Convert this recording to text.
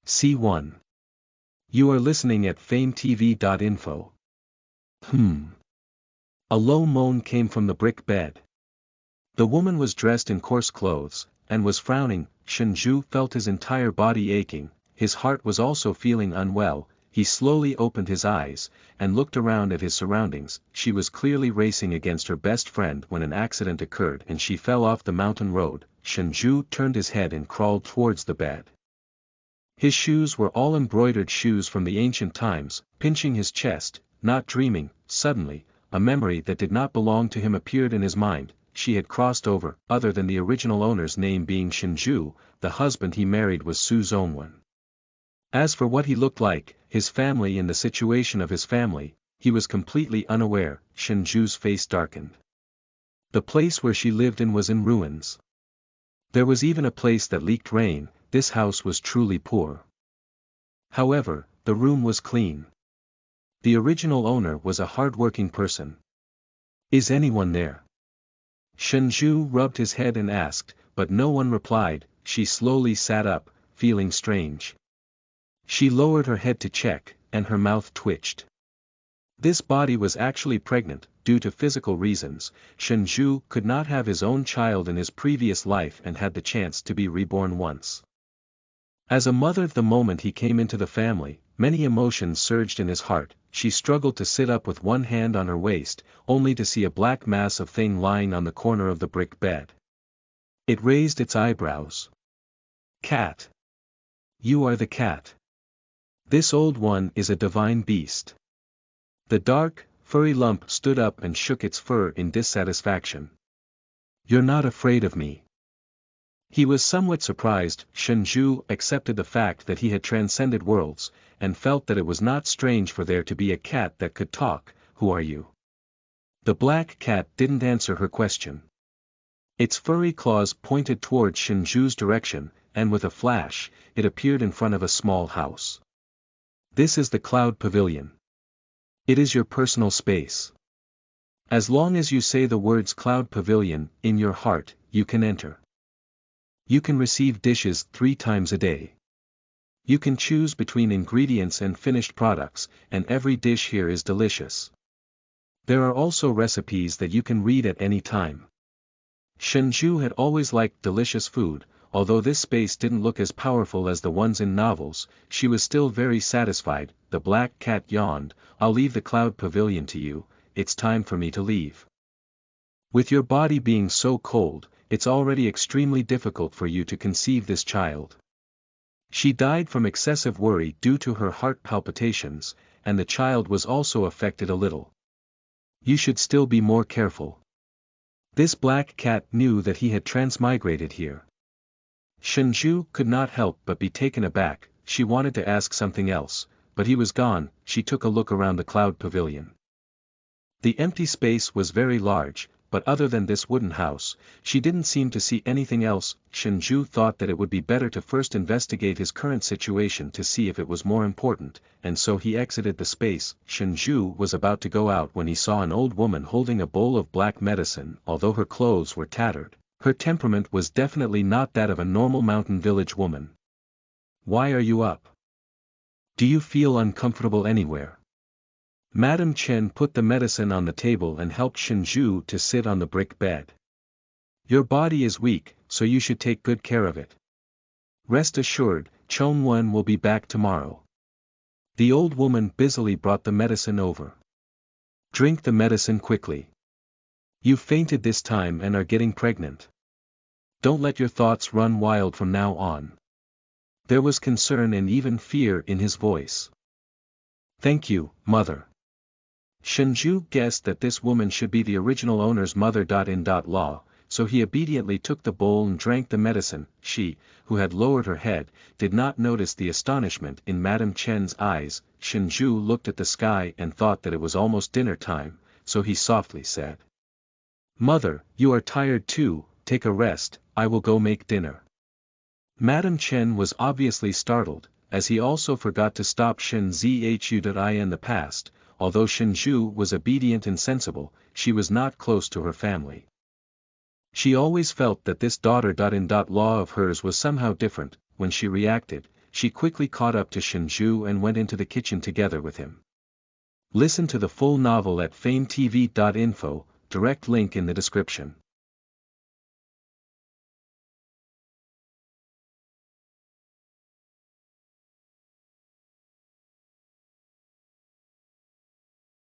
C1. You are listening at FameTV.info. A low moan came from the brick bed. The woman was dressed in coarse clothes, and was frowning. Shenju felt his entire body aching, his heart was also feeling unwell. He slowly opened his eyes, and looked around at his surroundings. She was clearly racing against her best friend when an accident occurred and she fell off the mountain road. Shenju turned his head and crawled towards the bed. His shoes were all embroidered shoes from the ancient times. Pinching his chest, not dreaming, suddenly, a memory that did not belong to him appeared in his mind. She had crossed over, other than the original owner's name being Shenju, the husband he married was Su Zongwen. As for what he looked like, his family and the situation of his family, he was completely unaware. Shenju's face darkened. The place where she lived in was in ruins. There was even a place that leaked rain. This house was truly poor. However, the room was clean. The original owner was a hard-working person. Is anyone there? Shenju rubbed his head and asked, but no one replied. She slowly sat up, feeling strange. She lowered her head to check, and her mouth twitched. This body was actually pregnant. Due to physical reasons, Shenju could not have his own child in his previous life and had the chance to be reborn once. As a mother, the moment he came into the family, many emotions surged in his heart. She struggled to sit up with one hand on her waist, only to see a black mass of thing lying on the corner of the brick bed. It raised its eyebrows. Cat. You are the cat. This old one is a divine beast. The dark, furry lump stood up and shook its fur in dissatisfaction. You're not afraid of me? He was somewhat surprised. Shenju accepted the fact that he had transcended worlds, and felt that it was not strange for there to be a cat that could talk. Who are you? The black cat didn't answer her question. Its furry claws pointed towards Shenju's direction, and with a flash, it appeared in front of a small house. This is the Cloud Pavilion. It is your personal space. As long as you say the words Cloud Pavilion in your heart, you can enter. You can receive dishes 3 times a day. You can choose between ingredients and finished products, and every dish here is delicious. There are also recipes that you can read at any time. Shenju had always liked delicious food. Although this space didn't look as powerful as the ones in novels, she was still very satisfied. The black cat yawned. I'll leave the Cloud Pavilion to you. It's time for me to leave. With your body being so cold, it's already extremely difficult for you to conceive this child. She died from excessive worry due to her heart palpitations, and the child was also affected a little. You should still be more careful. This black cat knew that he had transmigrated here. Shenju could not help but be taken aback. She wanted to ask something else, but he was gone. She took a look around the Cloud Pavilion. The empty space was very large, but other than this wooden house, she didn't seem to see anything else. Shenju thought that it would be better to first investigate his current situation to see if it was more important, and so he exited the space. Shenju was about to go out when he saw an old woman holding a bowl of black medicine. Although her clothes were tattered, her temperament was definitely not that of a normal mountain village woman. Why are you up? Do you feel uncomfortable anywhere? Madame Chen put the medicine on the table and helped Shenju to sit on the brick bed. Your body is weak, so you should take good care of it. Rest assured, Chongwen will be back tomorrow. The old woman busily brought the medicine over. Drink the medicine quickly. You fainted this time and are getting pregnant. Don't let your thoughts run wild from now on. There was concern and even fear in his voice. Thank you, mother. Shenju guessed that this woman should be the original owner's mother. In law, so he obediently took the bowl and drank the medicine. She, who had lowered her head, did not notice the astonishment in Madame Chen's eyes. Shenju looked at the sky and thought that it was almost dinner time, so he softly said, Mother, you are tired too, take a rest, I will go make dinner. Madame Chen was obviously startled, as he also forgot to stop Shen Zhu in the past. Although Shenju was obedient and sensible, she was not close to her family. She always felt that this daughter-in-law of hers was somehow different. When she reacted, she quickly caught up to Shinju and went into the kitchen together with him. Listen to the full novel at FameTV.info, direct link in the description.